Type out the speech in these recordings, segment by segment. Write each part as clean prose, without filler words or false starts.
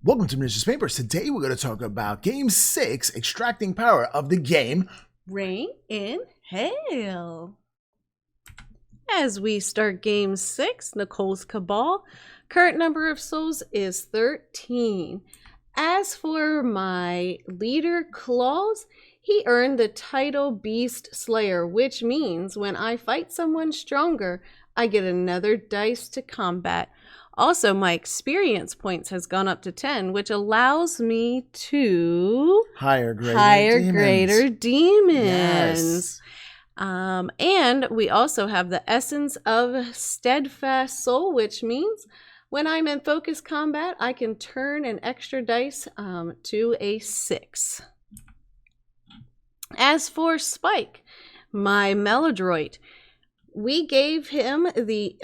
Welcome to Miniatures Papers. Today we're going to talk about Game 6, Extracting Power of the game Rain in Hell. As we start Game 6, Nicole's Cabal, current number of souls is 13. As for my leader, Claus, he earned the title Beast Slayer, which means when I fight someone stronger, I get another dice to combat. Also, my experience points has gone up to 10, which allows me to higher greater demons. Yes. And we also have the Essence of Steadfast Soul, which means when I'm in focus combat, I can turn an extra dice to a 6. As for Spike, my Melodroid, we gave him the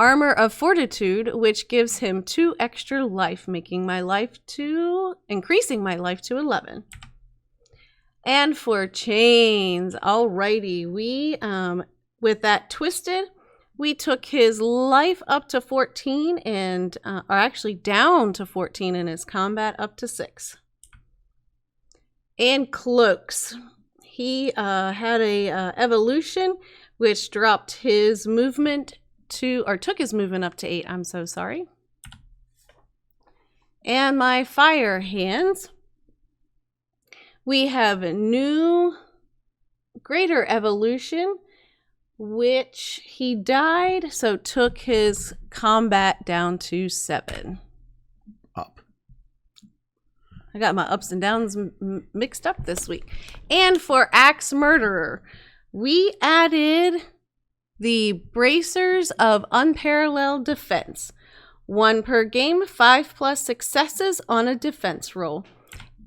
Armor of Fortitude, which gives him 2 extra life, increasing my life to 11. And for Chains, alrighty, we with that Twisted, we took his life up to 14 and or actually down to 14 in his combat up to 6. And Cloaks, he had a evolution which dropped his movement took his movement up to 8, I'm so sorry. And my Fire Hands, we have a new greater evolution, which he died, so took his combat down to 7. Up. I got my ups and downs mixed up this week. And for Axe Murderer, we added the Bracers of Unparalleled Defense. 1 per game, 5+ successes on a defense roll.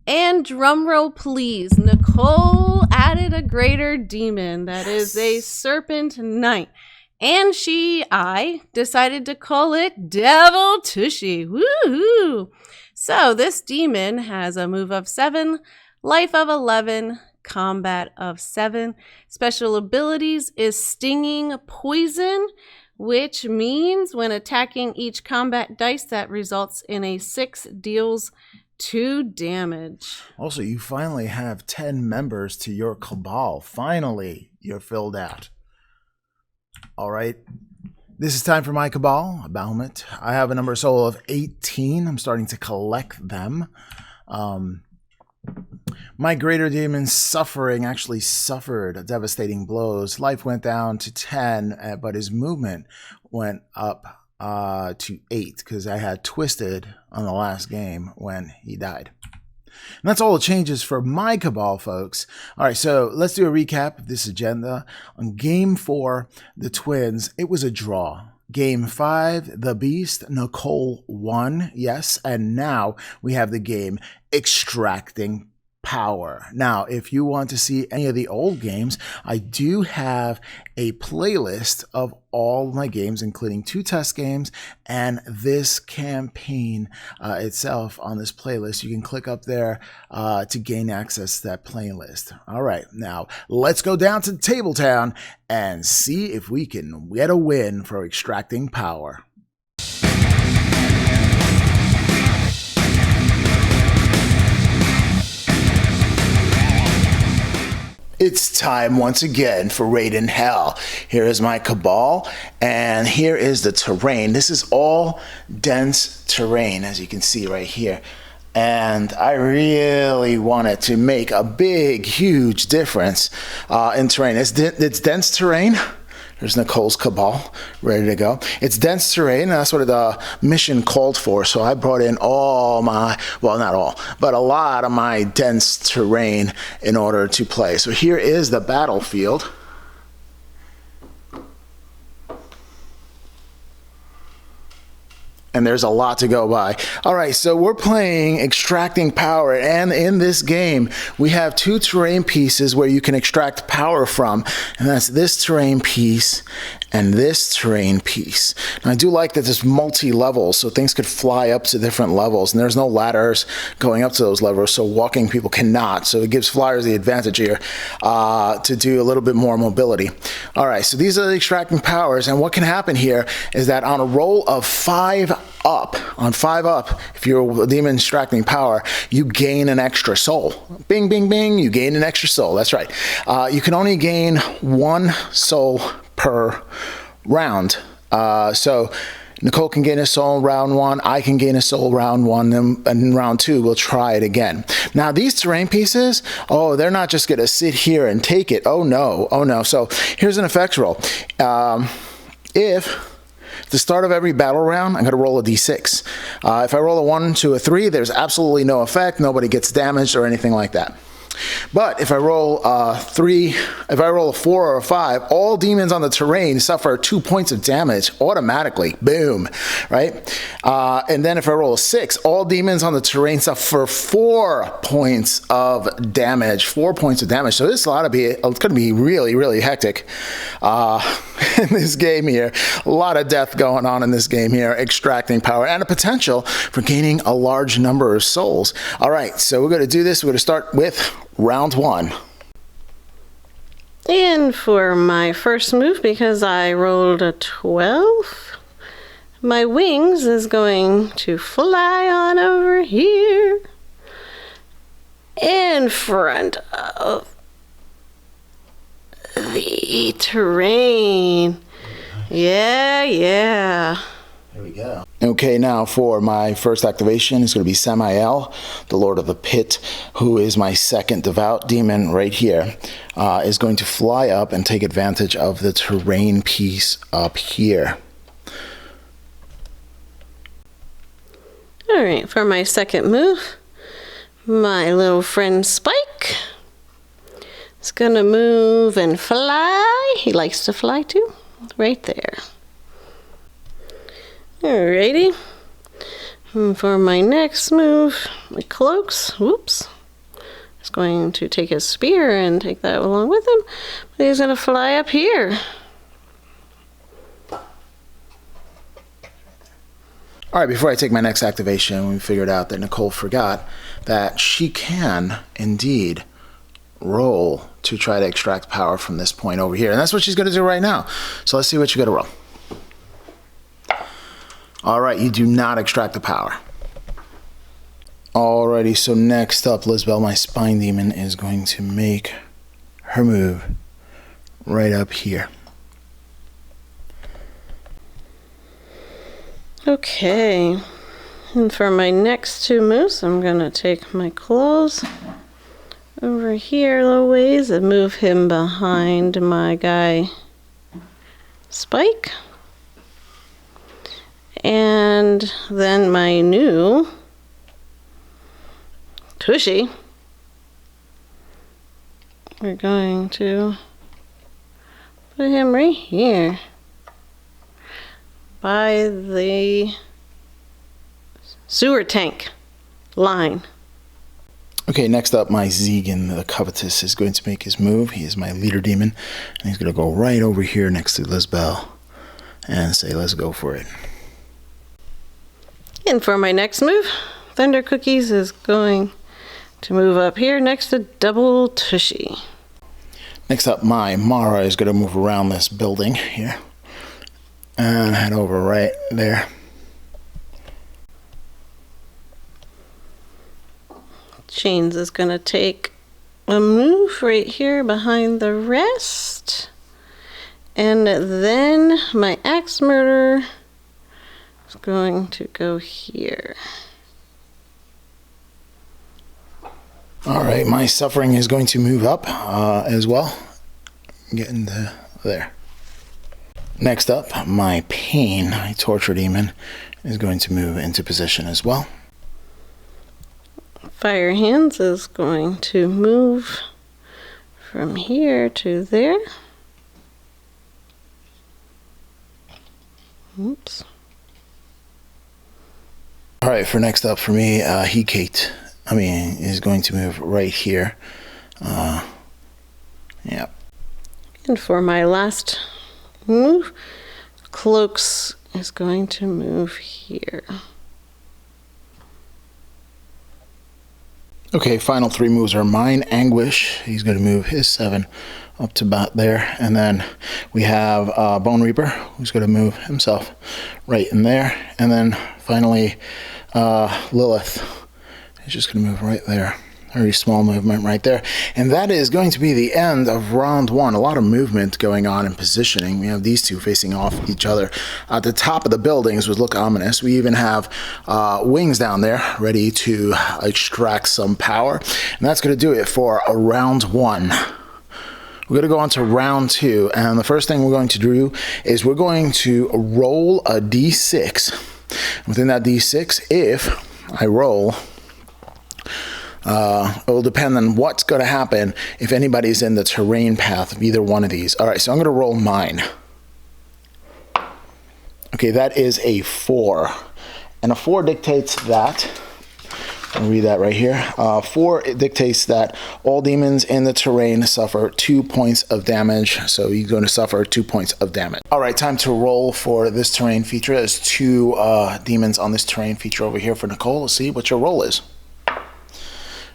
And drumroll please, Nicole added a greater demon that is a Serpent Knight. And I decided to call it Devil Tushy. Woohoo! So this demon has a move of 7, life of 11, combat of 7. Special abilities is Stinging Poison, which means when attacking each combat dice that results in a 6 deals 2 damage. Also, you finally have 10 members to your cabal. Finally, you're filled out. All right. This is time for my cabal, Bahamut. I have a number of soul of 18. I'm starting to collect them. My greater demon actually suffered devastating blows. Life went down to 10, but his movement went up to 8 because I had Twisted on the last game when he died. And that's all the changes for my cabal, folks. All right, so let's do a recap of this agenda. On Game 4, the Twins, it was a draw. Game 5, the Beast, Nicole won, yes, and now we have the game Extracting Power. Now, if you want to see any of the old games, I do have a playlist of all my games, including 2 test games and this campaign itself on this playlist. You can click up there to gain access to that playlist. All right, now let's go down to Tabletown and see if we can get a win for Extracting Power. It's time once again for Raid in Hell. Here is my cabal, and here is the terrain. This is all dense terrain, as you can see right here. And I really wanted to make a big, huge difference in terrain. It's dense terrain. There's Nicole's cabal, ready to go. It's dense terrain, that's what the mission called for. So I brought in all my, well, not all, but a lot of my dense terrain in order to play. So here is the battlefield. And there's a lot to go by. All right, so we're playing Extracting Power, and in this game, we have 2 terrain pieces where you can extract power from, and that's this terrain piece and this terrain piece. And I do like that there's multi-levels, so things could fly up to different levels, and there's no ladders going up to those levels, so walking people cannot. So it gives flyers the advantage here to do a little bit more mobility. All right, so these are the extracting powers, and what can happen here is that on a roll of 5 up, if you're a demon extracting power, you gain an extra soul. Bing, bing, bing, you gain an extra soul. That's right. You can only gain 1 soul per round. So Nicole can gain a soul round 1, I can gain a soul round 1, and in round 2 we'll try it again. Now these terrain pieces, oh, they're not just gonna sit here and take it. Oh no. So here's an effects roll. If at the start of every battle round, I'm going to roll a d6. If I roll a 1 to a 3, there's absolutely no effect. Nobody gets damaged or anything like that. But if I roll a 4 or a 5, all demons on the terrain suffer 2 points of damage automatically. Boom, right? And then if I roll a 6, all demons on the terrain suffer 4 points of damage. 4 points of damage. So this it's going to be really, really hectic in this game here. A lot of death going on in this game here. Extracting power and a potential for gaining a large number of souls. All right, so we're going to do this. We're going to start with round 1. And for my first move, because I rolled a 12, my wings is going to fly on over here in front of the terrain. Yeah. Here we go. Okay, now for my first activation, it's going to be Samael, the Lord of the Pit, who is my second devout demon right here, is going to fly up and take advantage of the terrain piece up here. All right, for my second move, my little friend Spike is going to move and fly. He likes to fly too, right there. Alrighty. And for my next move, my cloaks, whoops, is going to take his spear and take that along with him. But he's going to fly up here. All right, before I take my next activation, we figured out that Nicole forgot that she can indeed roll to try to extract power from this point over here. And that's what she's going to do right now. So let's see what you got to roll. All right, you do not extract the power. Alrighty, so next up, Lisbel, my spine demon, is going to make her move right up here. Okay, and for my next 2 moves, I'm going to take my claws over here a little ways and move him behind my guy Spike. And then my new Tushy, we're going to put him right here by the sewer tank line. Okay, next up, my Zegan, the Covetous, is going to make his move. He is my leader demon, and he's going to go right over here next to Lisbel and say, let's go for it. And for my next move, Thunder Cookies is going to move up here next to Double Tushy. Next up, my Mara is going to move around this building here and head over right there. Chains is going to take a move right here behind the rest. And then my Axe Murderer is going to go here. All right, my Suffering is going to move up as well. Get into there. Next up, my Pain, my Torture Demon, is going to move into position as well. Fire Hands is going to move from here to there. Oops. All right, for next up for me, Hecate, is going to move right here. Yep. And for my last move. Cloaks is going to move here. Okay, final 3 moves are mine. Anguish, he's going to move his 7 up to about there. And then we have Bone Reaper, who's going to move himself right in there. And then finally, Lilith is just going to move right there. Very small movement right there. And that is going to be the end of round 1. A lot of movement going on in positioning. We have these two facing off each other. At the top of the buildings would look ominous. We even have wings down there ready to extract some power. And that's going to do it for a round 1. We're going to go on to round 2. And the first thing we're going to do is we're going to roll a d6. Within that d6, if I roll... it will depend on what's going to happen if anybody's in the terrain path of either one of these. All right, so I'm going to roll mine. Okay, that is a 4. And a 4 dictates that, I'll read that right here. 4 it dictates that all demons in the terrain suffer 2 points of damage. So you're going to suffer 2 points of damage. All right, time to roll for this terrain feature. There's 2 demons on this terrain feature over here for Nicole. Let's see what your roll is.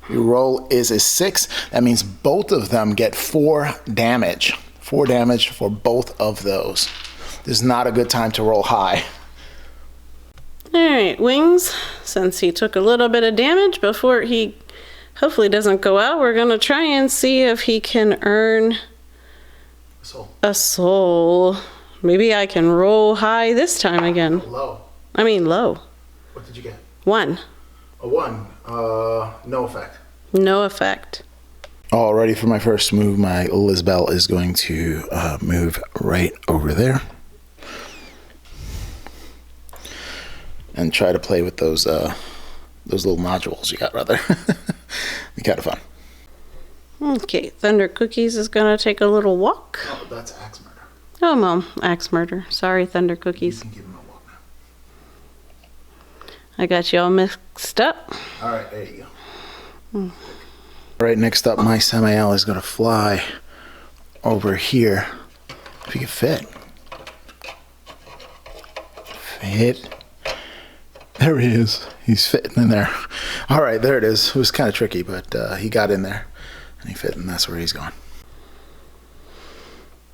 Your roll is a 6. That means both of them get 4 damage. 4 damage for both of those. This is not a good time to roll high. Alright, Wings, since he took a little bit of damage before he hopefully doesn't go out, we're going to try and see if he can earn a soul. Maybe I can roll high this time again. Low. I mean low. What did you get? 1. A 1. No effect. No effect. Alrighty, for my first move, my Lisbel is going to move right over there. And try to play with those little nodules you got, rather. Be kind of fun. Okay, Thunder Cookies is going to take a little walk. Oh, that's Axe Murder. Oh, Mom, Axe Murder. Sorry, Thunder Cookies. You can give him a walk now. I got you all mixed up. All right, there you go. All right, next up, my Samael is going to fly over here. If he can fit. Fit. There he is. He's fitting in there. All right, there it is. It was kind of tricky, but he got in there. And he fit, and that's where he's going.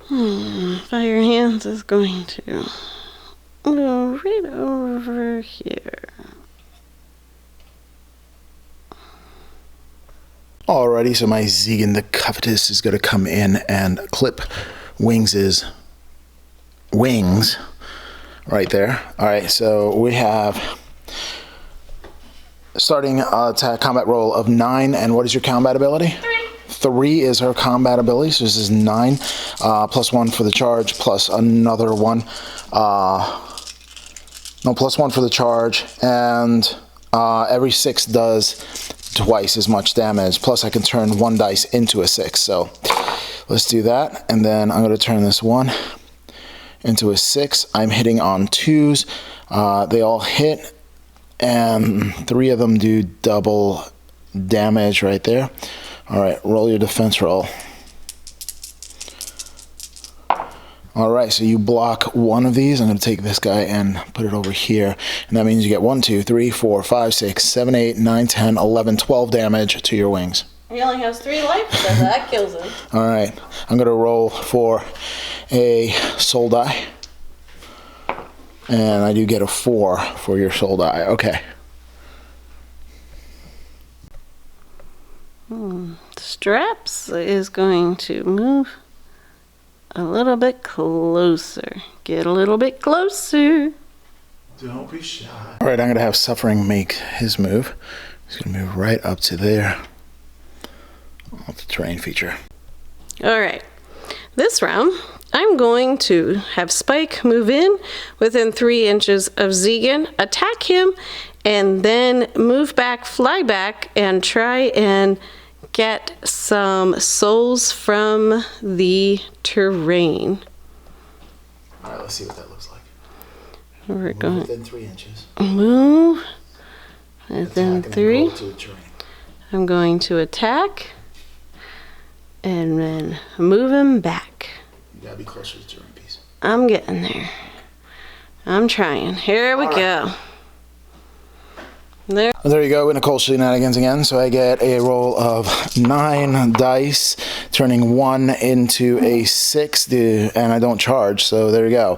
Fire Hands is going to go right over here. Alrighty, so my Zegan the Covetous is going to come in and clip Wings' wings right there. Alright, so we have starting attack combat roll of 9, and what is your combat ability? 3 is her combat ability, so this is 9, plus 1 for the charge, plus another 1. No, plus 1 for the charge, and every 6 does twice as much damage, plus I can turn 1 dice into a 6, so let's do that. And then I'm going to turn this 1 into a 6. I'm hitting on 2s. They all hit, and 3 of them do double damage right there. Alright, roll your defense roll. Alright, so you block 1 of these. I'm going to take this guy and put it over here. And that means you get 1, 2, 3, 4, 5, 6, 7, 8, 9, 10, 11, 12 damage to your wings. He only has 3 life, so that kills him. Alright, I'm going to roll for a soul die. And I do get a 4 for your soul die. Okay. Straps is going to move a little bit closer. Get a little bit closer. Don't be shy. Alright, I'm going to have Suffering make his move. He's going to move right up to there. Off the terrain feature. Alright, this round I'm going to have Spike move in within 3 inches of Zegan, attack him, and then move back, fly back, and try and get some souls from the terrain. Alright, let's see what that looks like. We're Move going within 3 inches. move within Attack and 3. then go to the terrain. I'm going to attack and then move him back. You gotta be closer to the terrain piece. I'm getting there. I'm trying. Here we go. There you go, Nicole shenanigans again. So I get a roll of 9 dice, turning 1 into a 6, and I don't charge. So there you go.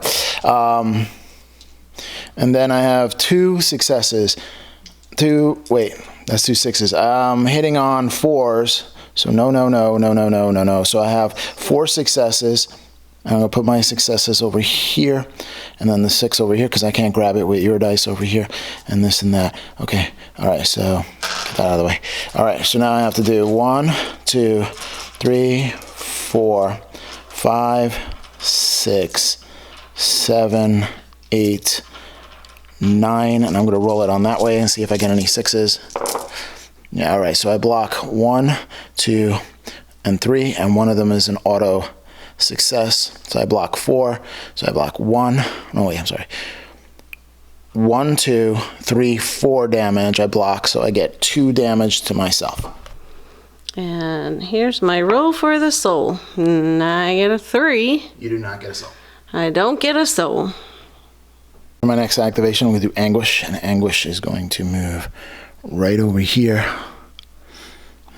And then I have 2 successes. That's 2 6s. I'm hitting on 4s. So no. So I have 4 successes. I'm going to put my successes over here, and then the 6 over here, because I can't grab it with your dice over here, and this and that. Okay, all right, so get that out of the way. All right, so now I have to do 1, 2, 3, 4, 5, 6, 7, 8, 9, and I'm going to roll it on that way and see if I get any 6s. Yeah, all right, so I block 1, 2, and 3, and one of them is an auto success. So I block 4. So I block 1. No, wait, I'm sorry. 1, 2, 3, 4 damage I block, so I get 2 damage to myself. And here's my roll for the soul. I get a 3. You do not get a soul. I don't get a soul. For my next activation, I'm going to do Anguish, and Anguish is going to move right over here.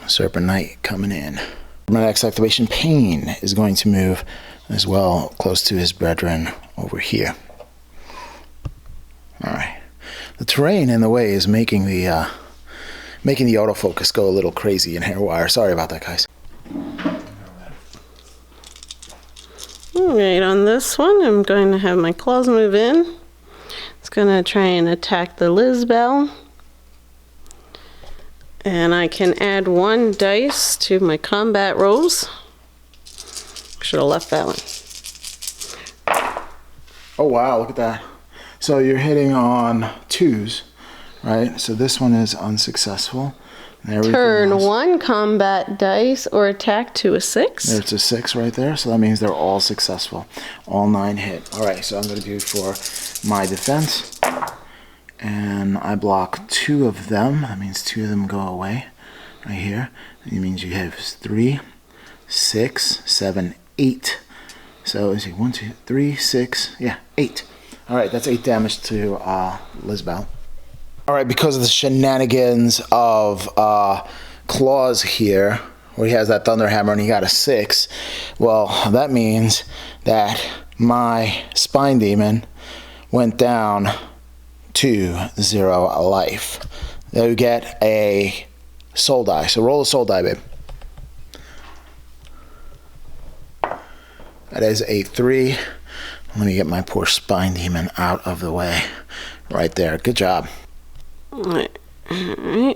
Serpent Knight coming in. For my next activation, Pain is going to move as well, close to his brethren over here. All right. The terrain in the way is making the autofocus go a little crazy in Hairwire. Sorry about that, guys. All right, on this one, I'm going to have my claws move in. It's going to try and attack the Lizbel. And I can add 1 dice to my combat rolls. Should have left that one. Oh, wow, look at that. So you're hitting on 2s, right? So this one is unsuccessful. Turn 1 combat dice or attack to a 6. There's a 6 right there, so that means they're all successful. All 9 hit. All right, so I'm going to do for my defense. And I block 2 of them. That means 2 of them go away right here. It means you have 3, 6, 7, 8. So is it 1, 2, 3, 6? Yeah, 8. All right, that's 8 damage to Lizbel. All right, because of the shenanigans of Claws here, where he has that Thunder Hammer and he got a 6, well, that means that my Spine Demon went down to 0 life. They'll get a soul die. So roll a soul die, babe. That is a 3. Let me get my poor Spine Demon out of the way. Right there. Good job. Alright,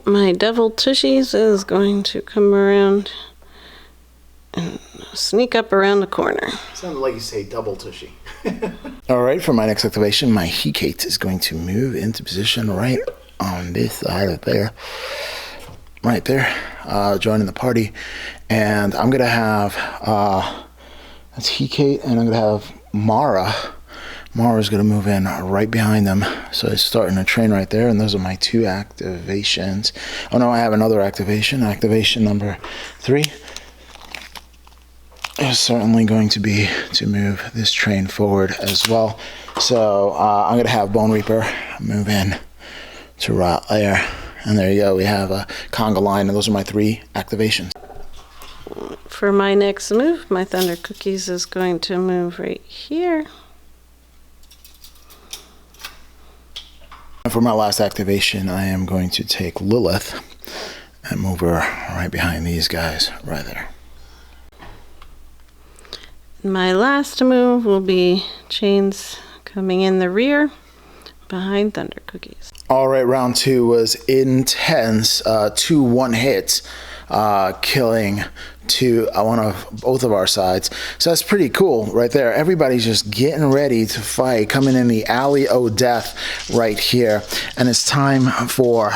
my Devil Tushies is going to come around and sneak up around the corner. Sounded like you say double tushy. All right, for my next activation, my Hecate is going to move into position right on this side of there. Right there, joining the party. And I'm going to have, that's Hecate, and I'm going to have Mara. Mara's going to move in right behind them. So it's starting to train right there, and those are my 2 activations. Oh no, I have another activation. Activation number 3. Is certainly going to be to move this train forward as well. So I'm going to have Bone Reaper move in to right there. And there you go. We have a conga line, and those are my 3 activations. For my next move, my Thunder Cookies is going to move right here. And for my last activation, I am going to take Lilith and move her right behind these guys right there. My last move will be Chains coming in the rear behind Thunder Cookies. All right, round 2 was intense. 2 one-hits, killing both of our sides. So that's pretty cool right there. Everybody's just getting ready to fight, coming in the alley of death right here. And it's time for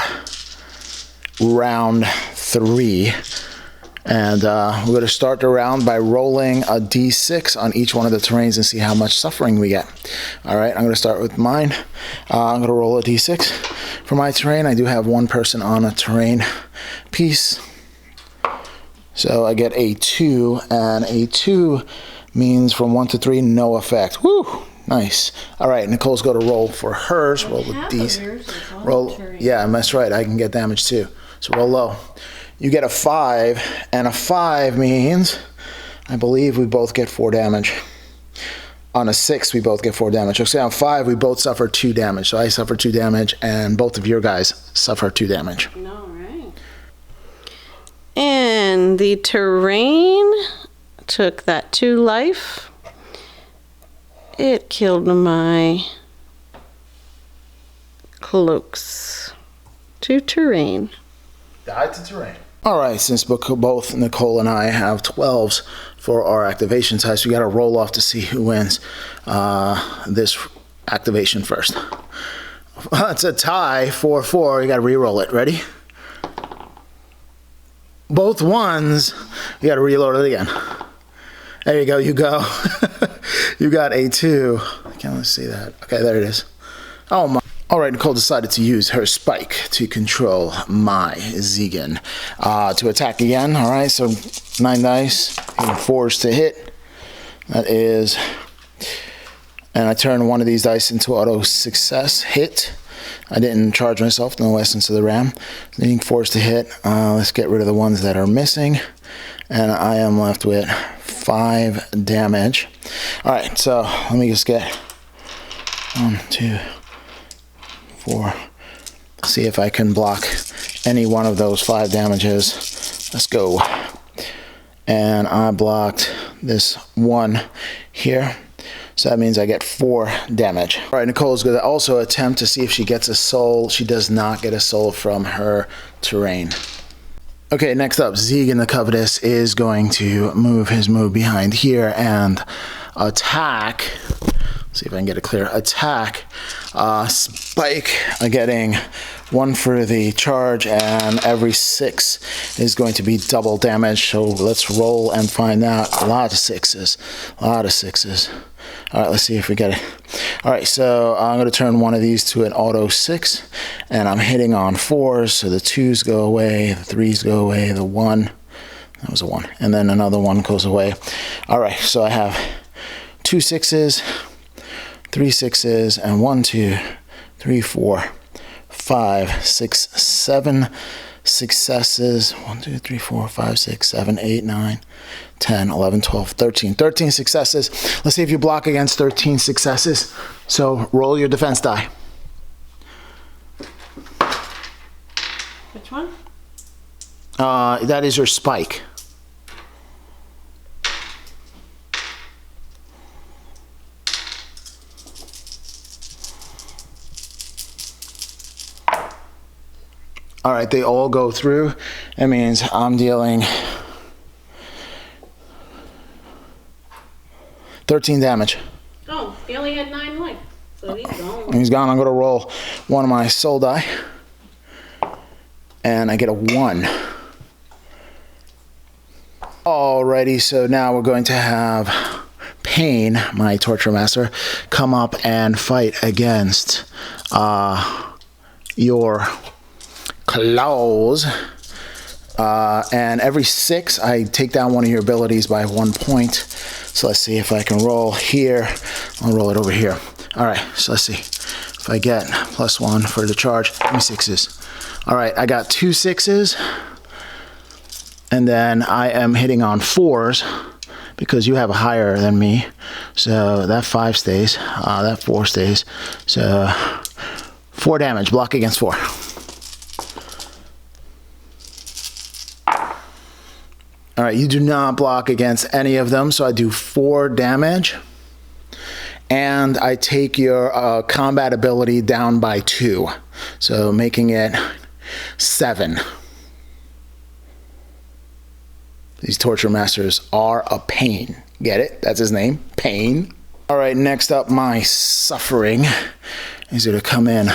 round 3. And we're going to start the round by rolling a d6 on each one of the terrains and see how much suffering we get. All right, I'm going to start with mine. I'm going to roll a d6. For my terrain, I do have 1 person on a terrain piece. So I get a 2, and a 2 Means from 1 to 3, no effect. Woo! Nice. All right, Nicole's going to roll for hers. Roll with these. Roll. Yeah, that's right. I can get damage too. So roll low. You get a 5, and a 5 means, I believe we both get 4 damage. On a 6, we both get 4 damage. So on 5, we both suffer 2 damage. So I suffer 2 damage, and both of your guys suffer 2 damage. All right. And the terrain took that 2 life. It killed my cloaks. 2 terrain. Died to terrain. All right, since both Nicole and I have 12s for our activation test, we got to roll off to see who wins this activation first. It's a tie, 4-4. You got to re-roll it. Ready? Both ones. You got to reload it again. There you go. You go. You got a 2. I can't really see that. Okay, there it is. Oh my. All right, Nicole decided to use her spike to control my Zegan. To attack again, all right, so 9 dice, 4s to hit. That is, and I turn one of these dice into auto success, hit. I didn't charge myself, no essence of the ram. Needing 4s to hit. Let's get rid of the ones that are missing. And I am left with 5 damage. All right, so let me just get 1, 2, 4. See if I can block any one of those 5 damages. Let's go. And I blocked this one here. So that means I get 4 damage. All right, Nicole's going to also attempt to see if she gets a soul. She does not get a soul from her terrain. Okay, next up, Zegan the Covetous is going to move his move behind here and attack. See if I can get a clear attack. Spike, getting 1 for the charge, and every 6 is going to be double damage. So let's roll and find out. A lot of 6s. A lot of 6s. All right, let's see if we get it. All right, so I'm going to turn one of these to an auto 6, and I'm hitting on 4s. So the 2s go away, the 3s go away, the 1. That was a 1. And then another 1 goes away. All right, so I have 2 6s. 3 6s, and 1, 2, 3, 4, 5, 6, 7 successes. 1, 2, 3, 4, 5, 6, 7, 8, 9, 10, 11, 12, 13. 13 successes. Let's see if you block against 13 successes. So roll your defense die. Which one? That is your spike. All right, they all go through. That means I'm dealing 13 damage. Oh, he only had 9 life, so he's gone. He's gone. I'm going to roll one of my soul die, and I get a 1. Alrighty, so now we're going to have Pain, my torture master, come up and fight against your claws. And every 6, I take down one of your abilities by 1 point. So let's see if I can roll here. I'll roll it over here. All right, so let's see if I get +1 for the charge. Give me 6s. All right, I got 2 6s. And then I am hitting on 4s because you have a higher than me. So that 5 stays. That 4 stays. So 4 damage. Block against 4. All right, you do not block against any of them, so I do 4 damage. And I take your combat ability down by 2, so making it 7. These torture masters are a pain. Get it? That's his name, Pain. All right, next up, my suffering is going to come in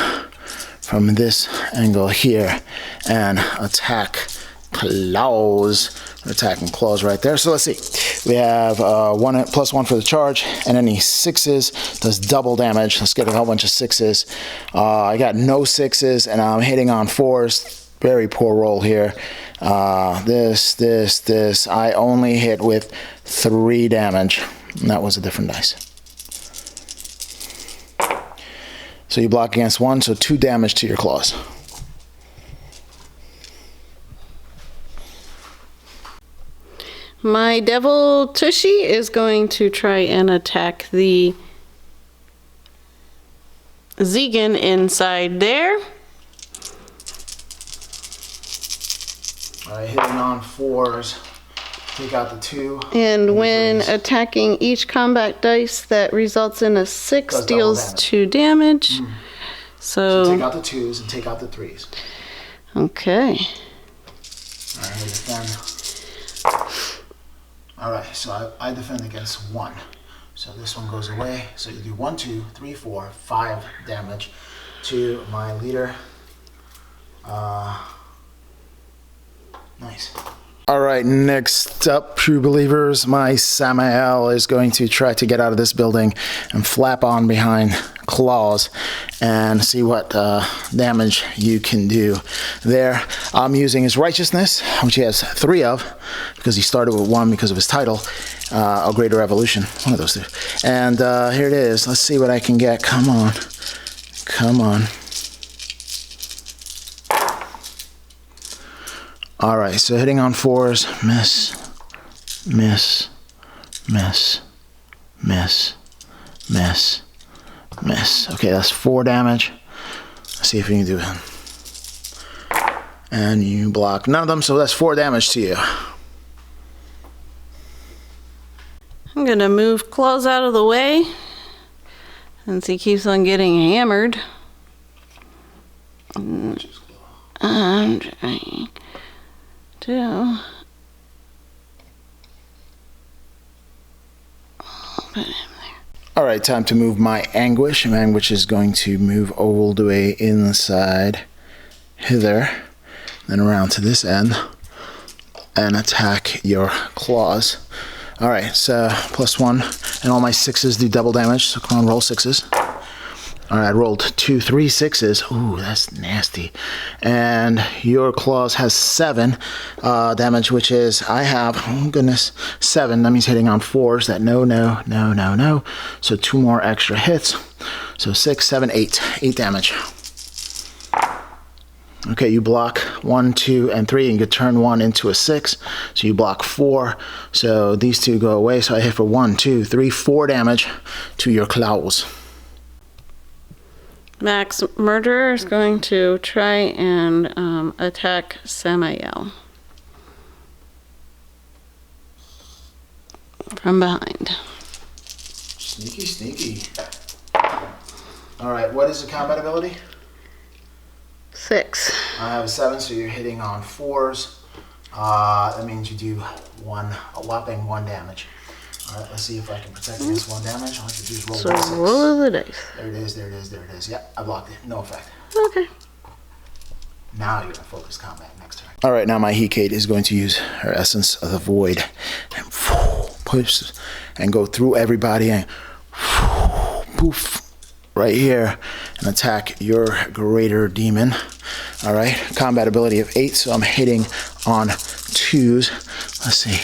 from this angle here and attack claws. Attacking claws right there. So let's see. We have +1 for the charge, and any 6s does double damage. Let's get a whole bunch of 6s. I got no 6s, and I'm hitting on 4s. Very poor roll here. This. I only hit with 3 damage. And that was a different dice. So you block against 1, so 2 damage to your claws. My Devil Tushy is going to try and attack the Zegan inside there. Alright, hitting on 4s. Take out the 2. And when attacking each combat dice that results in a 6 deals 2 damage. So take out the 2s and take out the 3s. Okay. Alright, I defend. Alright, so I defend against 1. So this one goes away. So you do 1, 2, 3, 4, 5 damage to my leader. Nice. Alright, next up, true believers, my Samael is going to try to get out of this building and flap on behind claws and see what damage you can do there. I'm using his righteousness, which he has 3 of, because he started with 1 because of his title, A Greater Evolution, one of those 2. And here it is. Let's see what I can get. Come on. Come on. Alright, so hitting on 4s, miss, miss, miss, miss, miss, miss. Okay, that's 4 damage. Let's see if we can do it. And you block none of them, so that's 4 damage to you. I'm gonna move Claws out of the way since he keeps on getting hammered. I'm trying to put him there. Alright, time to move my Anguish. My Anguish is going to move all the way inside hither, then around to this end, and attack your claws. Alright, so +1, and all my 6s do double damage, so come on, roll 6s. Alright, I rolled 2, 3 6s. Ooh, that's nasty. And your claws has 7 damage, which is, I have, oh goodness, 7. That means hitting on 4s. That no. So 2 more extra hits. So 6, 7, 8. 8 damage. Okay, you block 1, 2, and 3, and you can turn 1 into a 6. So you block 4. So these 2 go away. So I hit for 1, 2, 3, 4 damage to your claws. Max Murderer is going to try and attack Samael from behind. Sneaky, sneaky. Alright, what is the combat ability? 6. I have a 7, so you're hitting on 4s. That means you do a whopping 1 damage. Alright, let's see if I can protect against 1 damage. All I have to do is roll So 1d6. roll the dice. There it is, there it is, there it is. Yep, I blocked it. No effect. Okay. Now you're going to focus combat next turn. Alright, now my Hecate is going to use her Essence of the Void and push and go through everybody and poof right here and attack your greater demon. Alright, combat ability of 8, so I'm hitting on 2s. Let's see.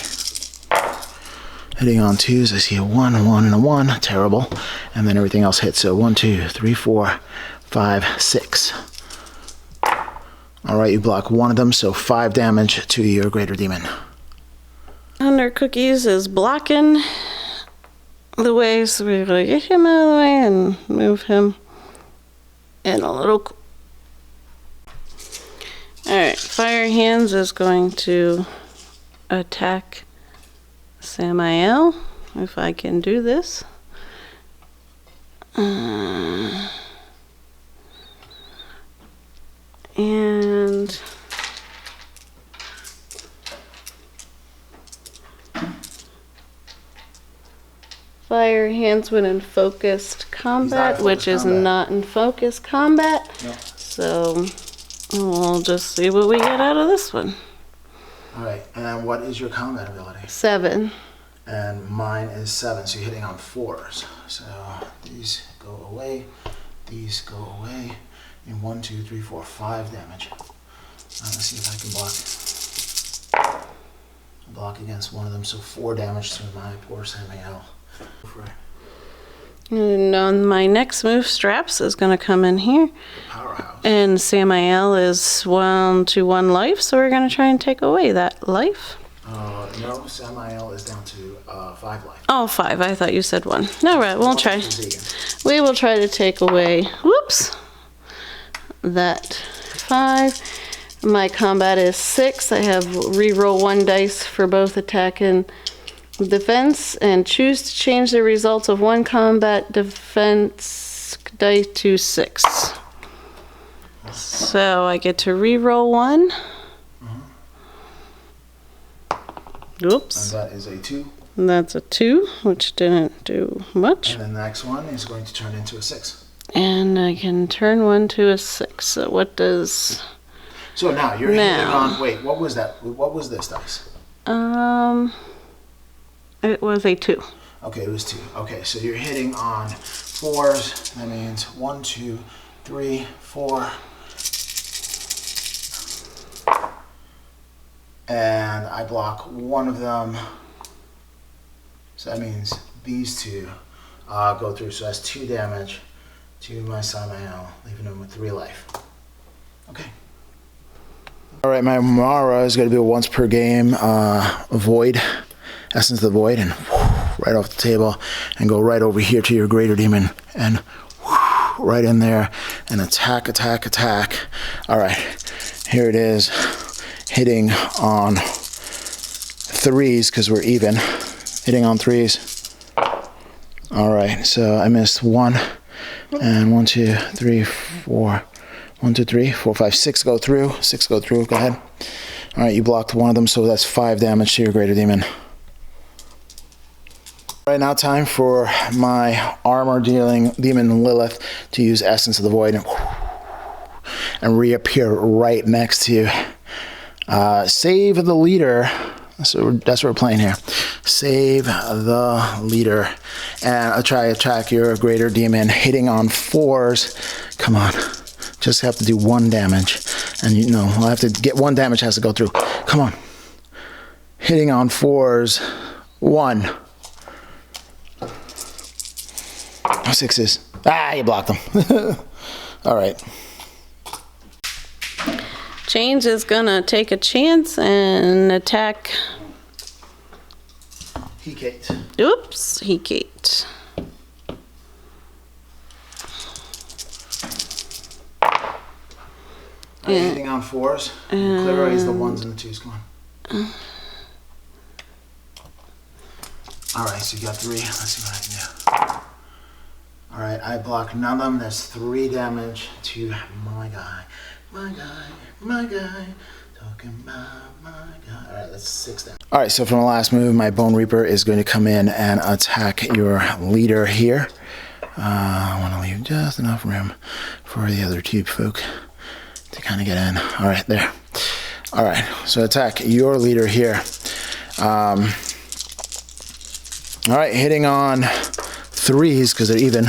Hitting on 2s, I see a 1, a 1, and a 1. Terrible. And then everything else hits. So 1, 2, 3, 4, 5, 6. Alright, you block 1 of them, so 5 damage to your greater demon. Under Cookies is blocking the way, so we're going to get him out of the way and move him in a little. Alright, Fire Hands is going to attack Samael, if I can do this. And Fire Hands when in focused combat, which is not in focused combat. No. So we'll just see what we get out of this one. Alright, and what is your combat ability? 7. And mine is 7, so you're hitting on 4s. So these go away, these go away. And 1, 2, 3, 4, 5 damage. Let's see if I can block against one of them. So 4 damage to my poor Samael. And on my next move, Straps is going to come in here. Powerhouse. And Samael is 1 to 1 life, so we're going to try and take away that life. No, Samael is down to 5 life. Oh, 5. I thought you said 1. No, right, we'll try. We will try to take away, whoops, that 5. My combat is 6. I have reroll 1 dice for both attack and defense, and choose to change the results of 1 combat defense dice to 6. So I get to reroll 1. Oops. And that is a 2. And that's a 2, which didn't do much. And then the next one is going to turn into a 6. And I can turn 1 to a 6. So what does... So now you're hitting on... Wait, what was that? What was this dice? It was a 2. Okay, it was 2. Okay, so you're hitting on 4s. That means 1, 2, 3, 4. And I block 1 of them. So that means these 2 go through. So that's 2 damage to my Samael, leaving him with 3 life. Okay. All right, my Mara is going to be a once per game Void, Essence of the Void, and right off the table, and go right over here to your Greater Demon, and right in there, and attack, attack, attack. All right, here it is. Hitting on 3s because we're even. Hitting on 3s. All right, so I missed 1, and 1, 2, 3, 4. 1, 2, 3, 4, 5, 6 go through. 6 go through. Go ahead. All right, you blocked 1 of them, so that's 5 damage to your Greater Demon. Right now, time for my armor dealing demon Lilith to use Essence of the Void and reappear right next to you. Save the leader. So that's what we're playing here. Save the leader. And I'll try to attack your Greater Demon, hitting on 4s. Come on. Just have to do 1 damage. And you know, I'll have to get 1 damage has to go through. Come on. Hitting on 4s. 1. 6s. Ah, you blocked them. All right. Change is gonna take a chance and attack. Kate. Oops, Kate. Hitting on 4s. Clear eyes the 1s and the 2s. Come on. All right, so you got 3. Let's see what I can do. All right, I block none of them. That's 3 damage to my guy. My guy. Talking about my guy. All right, that's 6 damage. All right, so from the last move, my Bone Reaper is going to come in and attack your leader here. I want to leave just enough room for the other 2 folk to kind of get in. All right, there. All right, so attack your leader here. All right, hitting on 3s because they're even.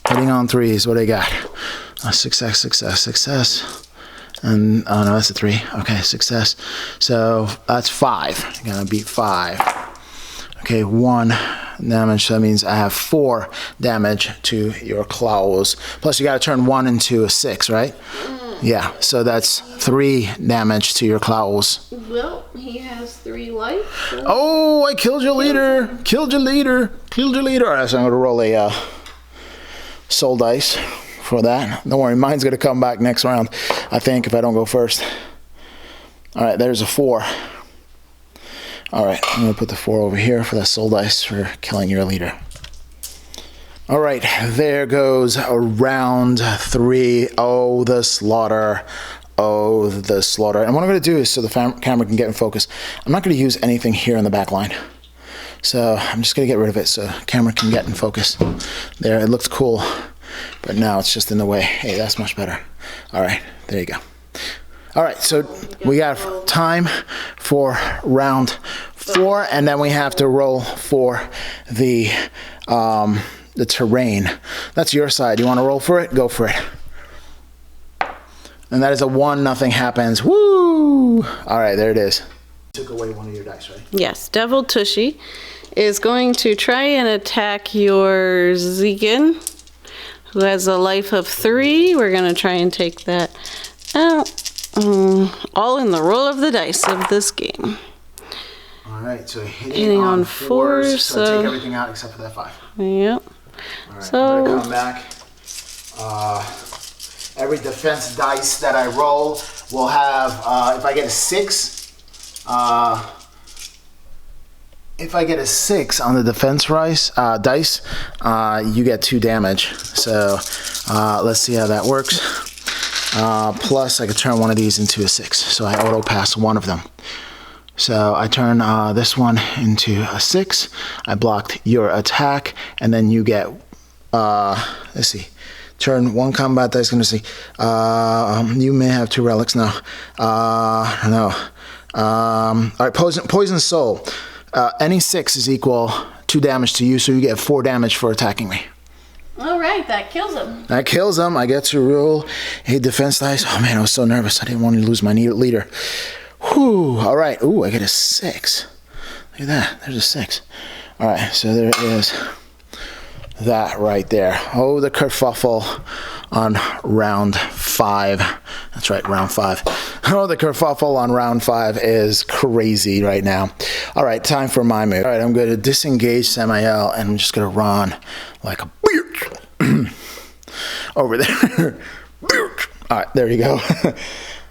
Hitting on 3s. What do I got? Success. And oh no, that's a 3. Okay, success. So that's 5. You're gonna beat 5. Okay, 1 damage. So that means I have 4 damage to your claws. Plus, you got to turn 1 into a 6, right? Yeah. So that's 3 damage to your claws. Well, he has 3 life. So. Oh, I killed your leader. Killed your leader. All right, so I'm gonna roll a soul dice for that. Don't worry, mine's gonna come back next round, I think, if I don't go first. All right, there's a 4. All right, I'm gonna put the 4 over here for the soul dice for killing your leader. All right, there goes round 3. Oh, the slaughter. Oh, the slaughter. And what I'm gonna do is, so the camera can get in focus, I'm not gonna use anything here in the back line. So I'm just gonna get rid of it so the camera can get in focus. There, it looked cool, but now it's just in the way. Hey, that's much better. All right, there you go. All right, so we got time for round 4, and then we have to roll for the terrain. That's your side. You want to roll for it? Go for it. And that is a 1. Nothing happens. Woo! All right, there it is. Took away one of your dice, right? Yes, Devil Tushy is going to try and attack your Zegan, who has a life of 3. We're going to try and take that out. All in the roll of the dice of this game. All right, so hitting on 4s. So take everything out except for that 5. Yep. All right, so I'm gonna come back. Every defense dice that I roll will have, if I get a 6, on the defense dice, you get 2 damage. So let's see how that works. Plus, I could turn one of these into a 6, so I auto pass one of them. So I turn this one into a 6. I blocked your attack, and then you get, let's see, turn 1 combat dice. Gonna see, you may have 2 relics now. No. All right, poison soul. Any 6 is equal 2 damage to you, so you get 4 damage for attacking me. all right, that kills him. That kills him. I get to roll a defense dice. Oh man, I was so nervous. I didn't want to lose my leader. Whew. All right. Ooh, I get a 6. Look at that. There's a 6. All right. So there is that right there. Oh, the kerfuffle on round 5. That's right, round 5. Oh, the kerfuffle on round 5 is crazy right now. All right, time for my move. All right, I'm going to disengage Samael, and I'm just going to run like a bitch over there. All right, there you go.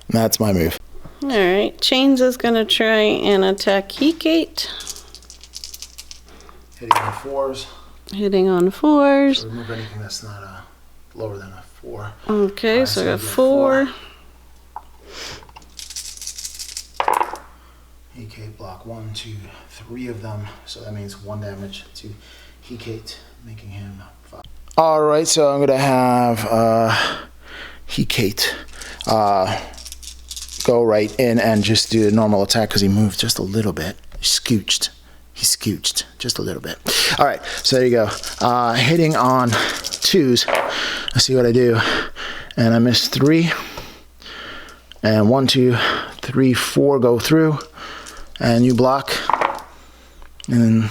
That's my move. All right, Chains is going to try and attack Heatgate. Hitting on 4s. Hitting on 4s. So remove anything that's not lower than a 4. Okay, so I got 4. Heatgate block 1, 2, 3 of them. So that means 1 damage to Heatgate, making him 5. All right, so I'm gonna have Heatgate go right in and just do a normal attack because he moved just a little bit. He scooched just a little bit. All right, so there you go. Hitting on 2s. Let's see what I do. And I missed 3. And 1, 2, 3, 4 go through. And you block. And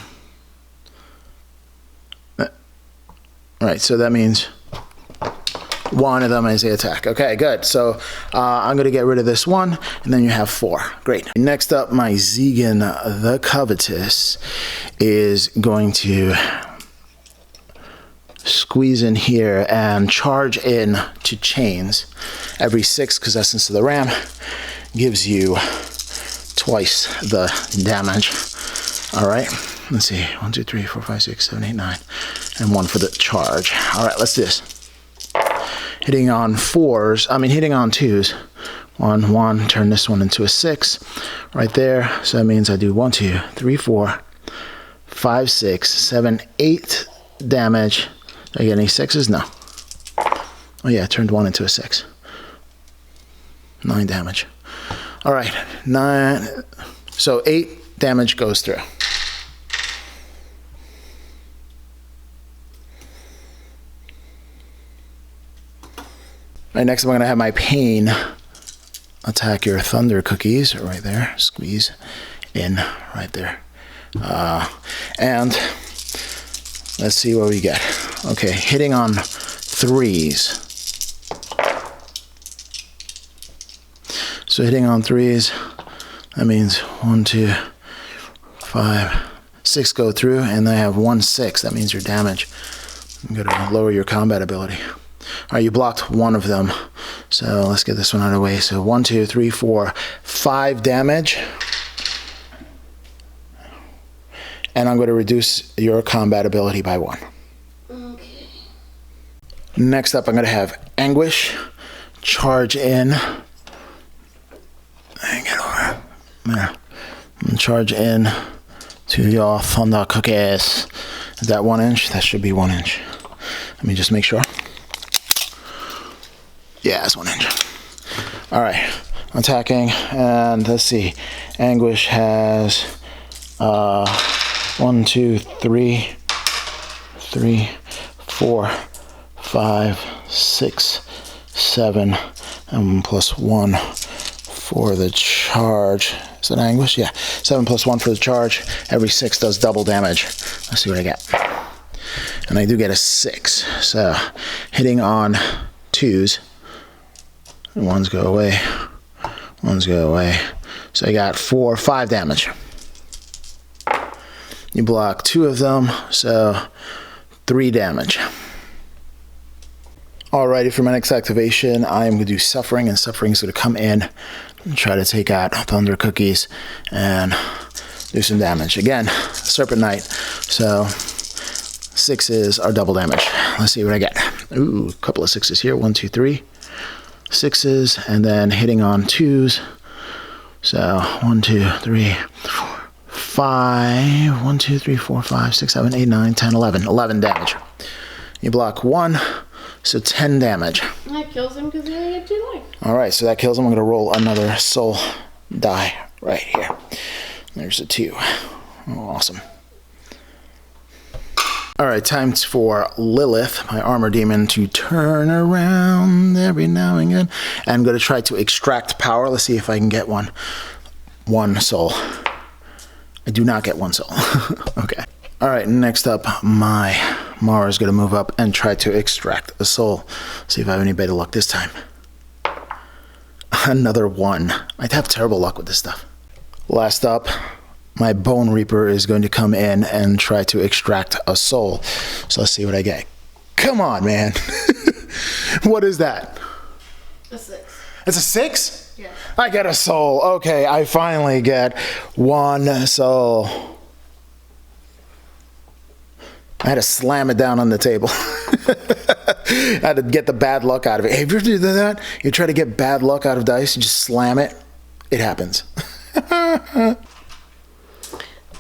then, all right, so that means 1 of them is the attack. Okay, good. So I'm going to get rid of this 1, and then you have 4. Great. Next up, my Zegan the Covetous is going to squeeze in here and charge in to Chains. Every 6, because Essence of the Ram gives you twice the damage. All right. Let's see. 1, 2, 3, 4, 5, 6, 7, 8, 9. And 1 for the charge. All right, let's do this. Hitting on 2s. 1, 1, turn this one into a 6 right there. So that means I do 1, 2, 3, 4, 5, 6, 7, 8 damage. Did I get any 6s? No. Oh yeah, I turned 1 into a 6. 9 damage. All right, 9. So 8 damage goes through. All right, next I'm going to have my Pain attack your Thunder Cookies right there. Squeeze in right there. And let's see what we get. Okay, hitting on 3s. So hitting on 3s, that means 1, 2, 5, 6 go through, and I have 1, 6. That means your damage. I'm going to lower your combat ability. All right, you blocked 1 of them. So let's get this one out of the way. So 1, 2, 3, 4, 5 damage. And I'm going to reduce your combat ability by 1. Okay. Next up, I'm going to have Anguish charge in. And get over there. And charge in to your Thunder Cookies. Is that 1 inch? That should be 1 inch. Let me just make sure. Yeah, it's 1 inch. All right, attacking, and let's see. Anguish has 1, 2, 3, 4, 5, 6, 7, and plus 1, for the charge. Is that Anguish? Yeah. 7 plus 1 for the charge. Every 6 does double damage. Let's see what I get. And I do get a 6. So hitting on 2s. And 1s go away. 1s go away. So I got 5 damage. You block 2 of them, so 3 damage. Alrighty, for my next activation, I am going to do Suffering, and Suffering is going to come in and try to take out Thunder Cookies and do some damage. Again, Serpent Knight, so 6s are double damage. Let's see what I get. Ooh, a couple of 6s here. 1, 2, 3. 6s, and then hitting on 2s. So 1, 2, 3, 4, 5. 1, 2, 3, 4, 5, 6, 7, 8, 9, 10, 11. 11 damage. You block 1. So 10 damage. That kills him because he only had 2 life. Alright, so that kills him. I'm going to roll another soul die right here. There's a 2. Oh, awesome. Alright, time for Lilith, my armor demon, to turn around every now and again. And I'm going to try to extract power. Let's see if I can get one. 1 soul. I do not get 1 soul. Okay. Alright, next up, my Mara is going to move up and try to extract a soul. See if I have any better luck this time. Another 1. I'd have terrible luck with this stuff. Last up, my Bone Reaper is going to come in and try to extract a soul. So let's see what I get. Come on, man. What is that? A 6. It's a 6? Yeah. I get a soul. Okay, I finally get 1 soul. I had to slam it down on the table. I had to get the bad luck out of it. Hey, have you ever done that? You try to get bad luck out of dice, you just slam it. It happens.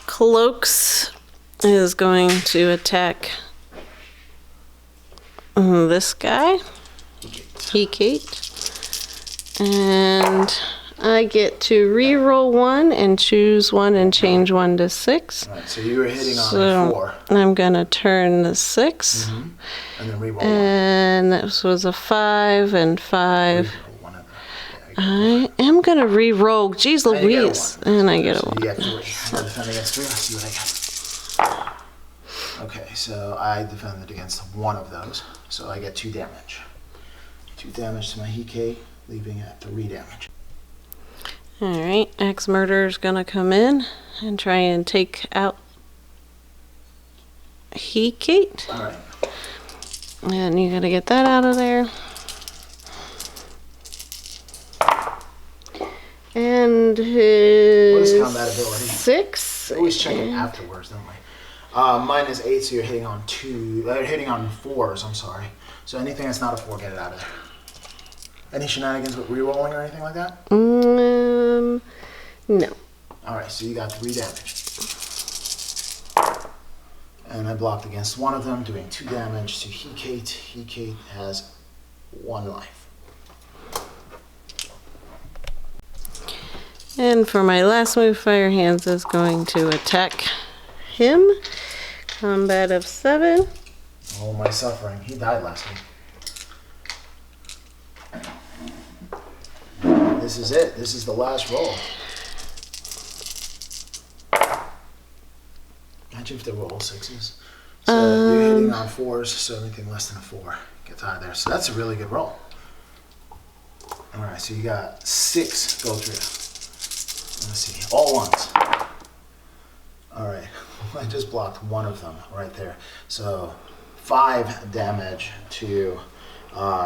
Cloaks is going to attack this guy. Hecate. And I get to re-roll 1 and choose 1 and change 1 to 6. All right, so you were hitting on 4. I'm going to turn the 6. Mm-hmm. And then re-roll 1. And this was a 5 and 5. Re-roll 1 of them. I am going to re-roll. Jeez Louise. And I get a 1. You get 3. I'll defend against 3. Let's see what I get. Okay, so I defended against 1 of those. So I get 2 damage. 2 damage to my Hecate, leaving at 3 damage. Alright, Axe Murderer's gonna come in and try and take out Hecate. Alright. And you gotta get that out of there. And his... What is combat ability? 6. We always check it afterwards, don't we? Mine is 8, so you're hitting on 2. Hitting on 4s, I'm sorry. So anything that's not a 4, get it out of there. Any shenanigans with re-rolling or anything like that? No. Alright, so you got 3 damage. And I blocked against 1 of them, doing 2 damage to Hecate. Hecate has 1 life. And for my last move, Fire Hands is going to attack him. Combat of 7. Oh, my suffering. He died last week. This is it. This is the last roll. Imagine if they were all 6s. So you're hitting on 4s, so anything less than a 4 gets out of there. So that's a really good roll. Alright, so you got 6 go through. Let's see. All 1s. Alright. I just blocked 1 of them right there. So 5 damage to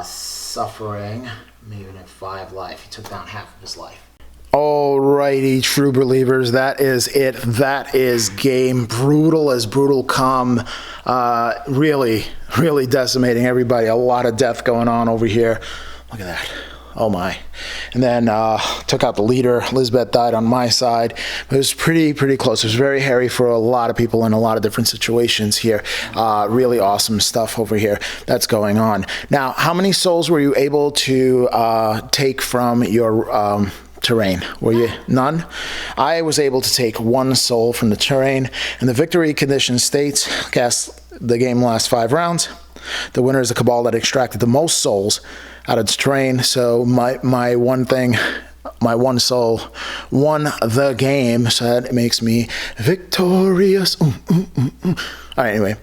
suffering, maybe 5 life. He took down half of his life. Alrighty, true believers, that is it. That is game. Brutal as brutal come. Really decimating everybody. A lot of death going on over here. Look at that. Oh my. And then took out the leader. Lisbeth died on my side. It was pretty close. It was very hairy for a lot of people in a lot of different situations here. Really awesome stuff over here that's going on. Now, how many souls were you able to take from your terrain? Were you none? I was able to take 1 soul from the terrain, and the victory condition states, cast the game lasts 5 rounds. The winner is the cabal that extracted the most souls out of its terrain. So my one thing, my one soul won the game, so that makes me victorious. All right, anyway,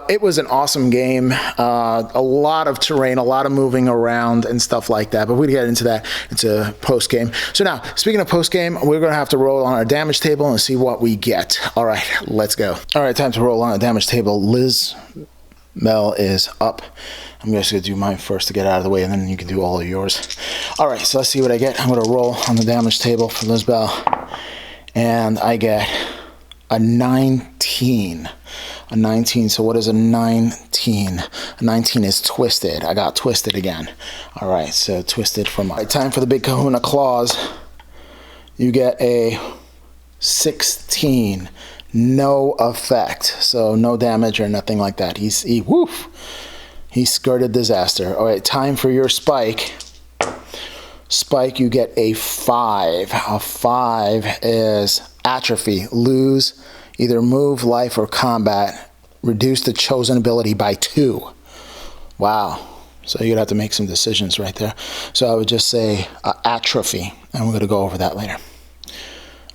it was an awesome game. A lot of terrain, a lot of moving around and stuff like that, but we'll get into that. It's a post game. So now, speaking of post game, we're going to have to roll on our damage table and see what we get. All right, let's go. All right, time to roll on a damage table. Liz Mel is up. I'm just going to do mine first to get out of the way, and then you can do all of yours. All right, so let's see what I get. I'm going to roll on the damage table for Liz Bell, and I get a 19. A 19. So what is a 19? A 19 is twisted. I got twisted again. All right, so twisted from... All right, time for the big kahuna claws. You get a 16. No effect. So no damage or nothing like that. He skirted disaster. All right, time for your spike. Spike, you get a 5. A 5 is atrophy. Lose either move, life, or combat. Reduce the chosen ability by 2. Wow. So you'd have to make some decisions right there. So I would just say atrophy, and we're going to go over that later.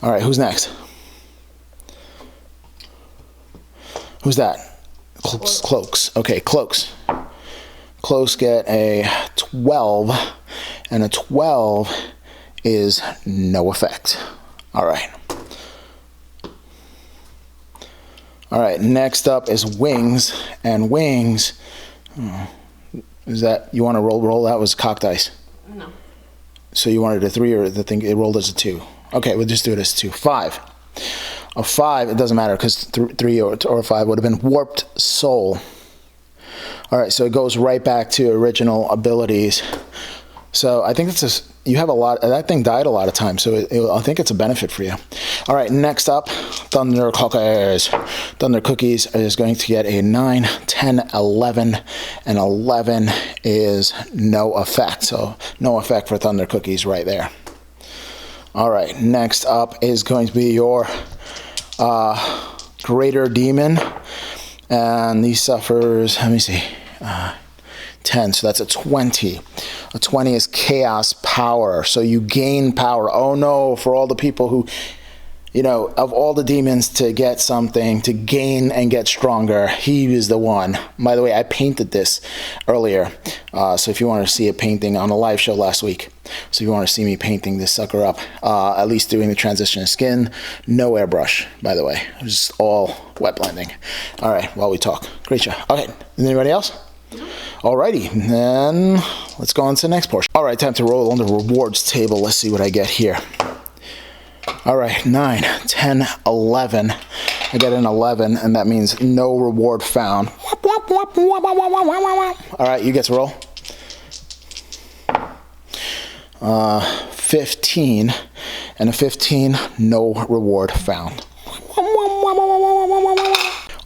All right, who's next? Who's that? Cloaks. Okay, Cloaks. Cloaks get a 12, and a 12 is no effect. All right. All right, next up is Wings, and Wings, is that, you want to roll? That was cocked dice. No. So you wanted a 3 or the thing, it rolled as a 2. Okay, we'll just do it as 2. 5. A 5, it doesn't matter because 3 or 5 would have been Warped Soul. All right, so it goes right back to original abilities. So I think you have a lot, that thing died a lot of times, so I think it's a benefit for you. All right, next up, Thunder Cookies. Thunder Cookies is going to get a 9, 10, 11, and 11 is no effect. So no effect for Thunder Cookies right there. All right, next up is going to be your Greater Demon, and he suffers, let me see, 10, so that's a 20. A 20 is Chaos Power, so you gain power. Oh no, for all the people who, you know, of all the demons to get something, to gain and get stronger, he is the one. By the way, I painted this earlier, so if you want to see a painting on a live show last week, so if you want to see me painting this sucker up, at least doing the transition of skin, no airbrush, by the way. It was just all wet blending. All right, while we talk. Great job. Okay, anybody else? Alrighty, then let's go on to the next portion. All right, time to roll on the rewards table. Let's see what I get here. All right, 9, 10, 11. I get an 11, and that means no reward found. All right, you get to roll. 15, and a 15, no reward found.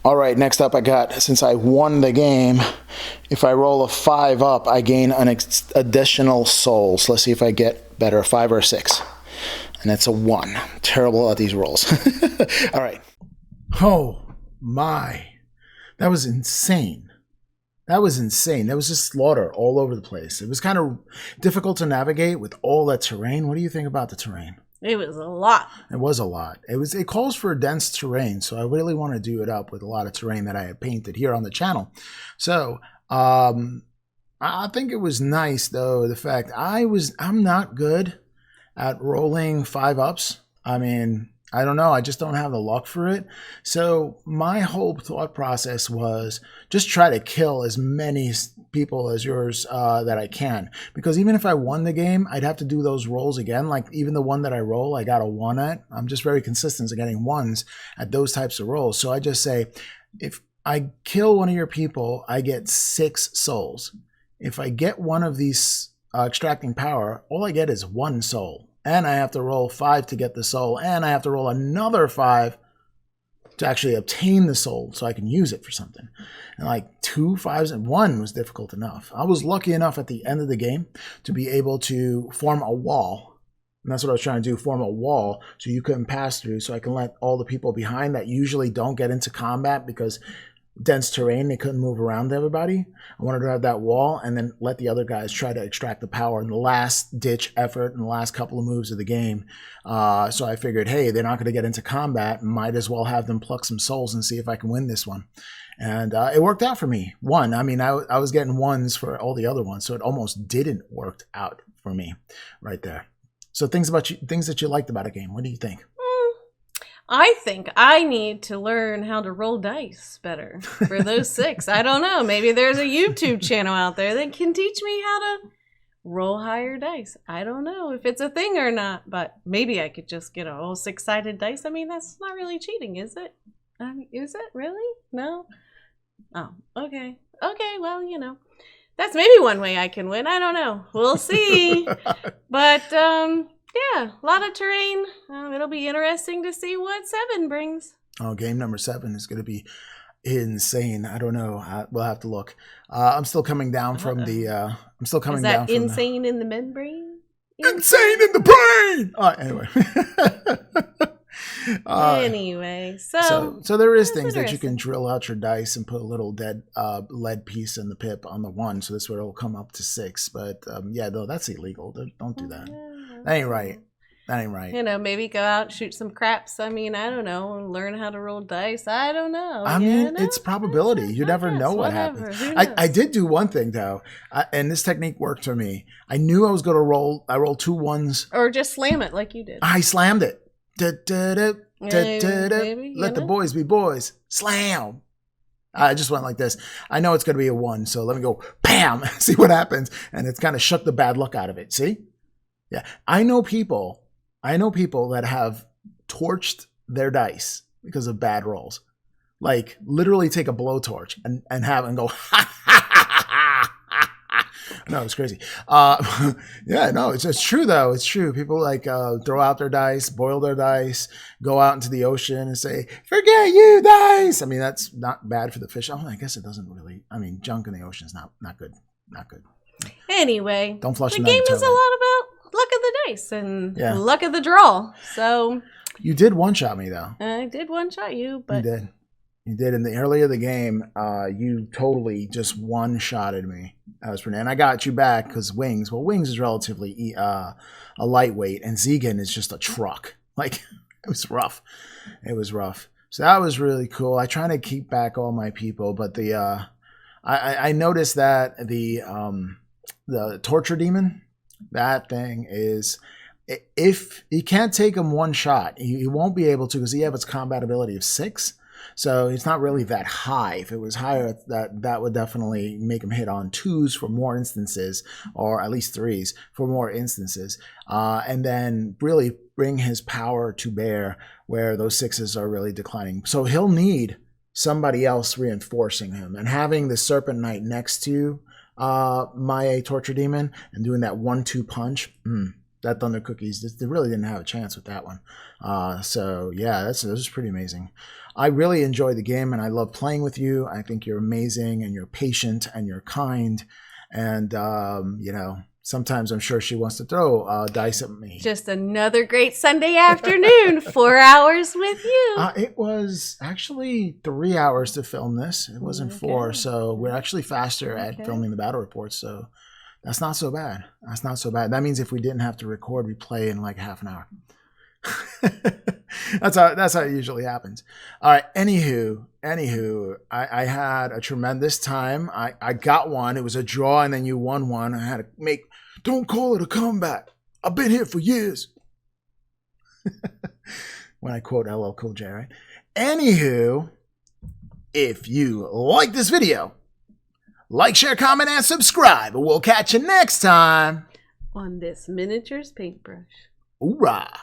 All right, next up I got, since I won the game, if I roll a 5 up, I gain an additional soul. So let's see if I get better, a 5 or a 6. And that's a 1. Terrible at these rolls. All right. Oh, my. That was insane. That was insane. There was just slaughter all over the place. It was kind of difficult to navigate with all that terrain. What do you think about the terrain? It was a lot. It was a lot. It calls for dense terrain, so I really want to do it up with a lot of terrain that I had painted here on the channel. So I think it was nice, though, the fact I'm not good at rolling 5 ups. I mean, I don't know. I just don't have the luck for it. So my whole thought process was just try to kill as many people as yours that I can. Because even if I won the game, I'd have to do those rolls again. Like even the one that I roll, I got a 1 at. I'm just very consistent at getting 1s at those types of rolls. So I just say, if I kill one of your people, I get 6 souls. If I get one of these extracting power, all I get is 1 soul. And I have to roll 5 to get the soul. And I have to roll another 5 to actually obtain the soul so I can use it for something. And like 2 5s and 1 was difficult enough. I was lucky enough at the end of the game to be able to form a wall. And that's what I was trying to do, form a wall so you couldn't pass through, so I can let all the people behind that usually don't get into combat, because dense terrain. They couldn't move around everybody. I wanted to have that wall and then let the other guys try to extract the power in the last ditch effort in the last couple of moves of the game. So I figured, hey, they're not going to get into combat. Might as well have them pluck some souls and see if I can win this one. And it worked out for me. One, I mean, I was getting ones for all the other ones, so it almost didn't work out for me right there. So things that you liked about a game. What do you think? I think I need to learn how to roll dice better for those 6. I don't know. Maybe there's a YouTube channel out there that can teach me how to roll higher dice. I don't know if it's a thing or not, but maybe I could just get a whole 6-sided dice. I mean, that's not really cheating, is it? Is it really? No? Oh, okay. Okay, well, that's maybe one way I can win. I don't know. We'll see. But, yeah, a lot of terrain. It'll be interesting to see what 7 brings. Oh, game number 7 is going to be insane. I don't know. We'll have to look. I'm still coming down from the. I'm still coming down from insane in the membrane? Insane in the brain. Anyway, so there is things that you can drill out your dice and put a little dead lead piece in the pip on the 1, so this way it'll come up to 6. But yeah, though that's illegal. Don't do that. That ain't right. That ain't right. Maybe go out, shoot some craps. I mean, I don't know. Learn how to roll dice. I don't know. I mean, it's probability. You never know what happens. I did do one thing, though, and this technique worked for me. I knew I was going to roll. I rolled 2 1s. Or just slam it like you did. I slammed it. Let Maybe, the boys be boys. Slam. I just went like this. I know it's going to be a 1, so let me go, bam, see what happens. And it's kind of shook the bad luck out of it. See? Yeah. I know people that have torched their dice because of bad rolls. Like literally take a blowtorch and have and go, ha, ha, ha, ha, ha. No, it's crazy. Yeah, no, it's true though. It's true. People like throw out their dice, boil their dice, go out into the ocean and say, forget you dice. I mean, that's not bad for the fish. Oh, I guess it doesn't really. I mean, junk in the ocean is not good. Not good. Anyway, don't flush the game is a lot about luck of the dice and luck of the draw. So you did one-shot me though. I did one-shot you, but you did in the earlier the game. You totally just one-shotted me. And I got you back because Wings is relatively a lightweight, and Zegan is just a truck. Like it was rough. So that was really cool. I try to keep back all my people, but I noticed that the torture demon, that thing is, if you can't take him one shot, you won't be able to because he has its combat ability of 6. So it's not really that high. If it was higher, that would definitely make him hit on 2s for more instances, or at least 3s for more instances, and then really bring his power to bear where those 6s are really declining. So he'll need somebody else reinforcing him, and having the Serpent Knight next to my torture demon and doing that 1-2 punch. That Thunder Cookies, they really didn't have a chance with that one. So yeah, this is pretty amazing. I really enjoy the game and I love playing with you. I think you're amazing and you're patient and you're kind. And, sometimes I'm sure she wants to throw dice at me. Just another great Sunday afternoon, 4 hours with you. It was actually 3 hours to film this. It wasn't 4. So we're actually faster at filming the battle reports. So that's not so bad. That means if we didn't have to record, we play in like half an hour. That's how it usually happens. All right. Anywho, I had a tremendous time. I got one. It was a draw, and then you won one. I had to make. Don't call it a comeback. I've been here for years. When I quote LL Cool J, right? Anywho, if you like this video, like, share, comment, and subscribe. We'll catch you next time on this miniatures paintbrush. Hoorah!